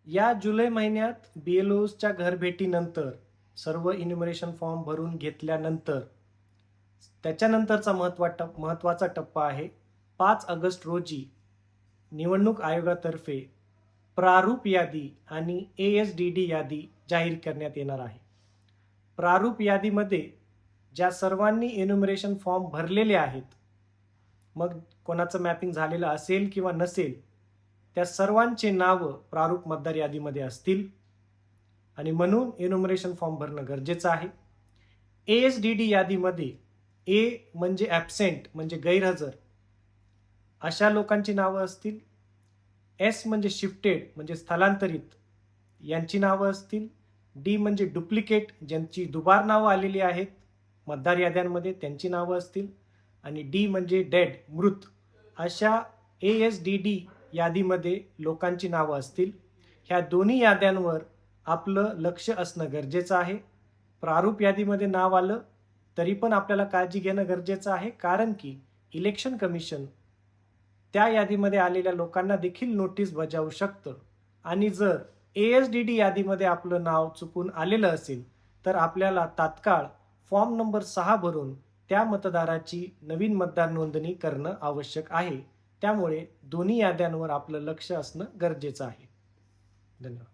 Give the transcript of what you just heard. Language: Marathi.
या जुलै महिन्यात BLOच्या घरभेटीनंतर सर्व इन्युमरेशन फॉर्म भरून घेतल्यानंतर त्याच्यानंतरचा महत्त्वाचा टप्पा आहे 5 ऑगस्ट रोजी निवडणूक आयोगातर्फे प्रारूप यादी आणि ASDD यादी जाहीर करण्यात येणार आहे. प्रारूप यादीमध्ये ज्या सर्वांनी इन्युमरेशन फॉर्म भरलेले आहेत, मग कोणाचं मॅपिंग झालेलं असेल किंवा नसेल, त्या सर्वांचे नावं प्रारूप मतदार यादीमध्ये असतील आणि म्हणून इन्युमरेशन फॉर्म भरणं गरजेचं आहे. ASDD यादीमध्ये A म्हणजे ॲब्सेंट म्हणजे गैरहजर अशा लोकांची नावं असतील. S म्हणजे शिफ्टेड म्हणजे स्थलांतरित यांची नावं असतील. D म्हणजे डुप्लिकेट ज्यांची दुबार नावं आलेली आहेत मतदार याद्यांमध्ये त्यांची नावं असतील. आणि D म्हणजे डेड मृत अशा ASDD यादीमध्ये लोकांची नावं असतील. ह्या दोन्ही याद्यांवर आपलं लक्ष असणं गरजेचं आहे. प्रारूप यादीमध्ये नाव आलं तरी पण आपल्याला काळजी घेणं गरजेचं आहे, कारण की इलेक्शन कमिशन त्या यादीमध्ये आलेल्या लोकांना देखील नोटीस बजावू शकतं. आणि जर ASDD यादीमध्ये आपलं नाव चुकून आलेलं असेल तर आपल्याला तात्काळ फॉर्म नंबर 6 भरून त्या मतदाराची नवीन मतदार नोंदणी करणं आवश्यक आहे. त्यामुळे दोन्ही याद्यांवर आपलं लक्ष असणं गरजेचं आहे. धन्यवाद.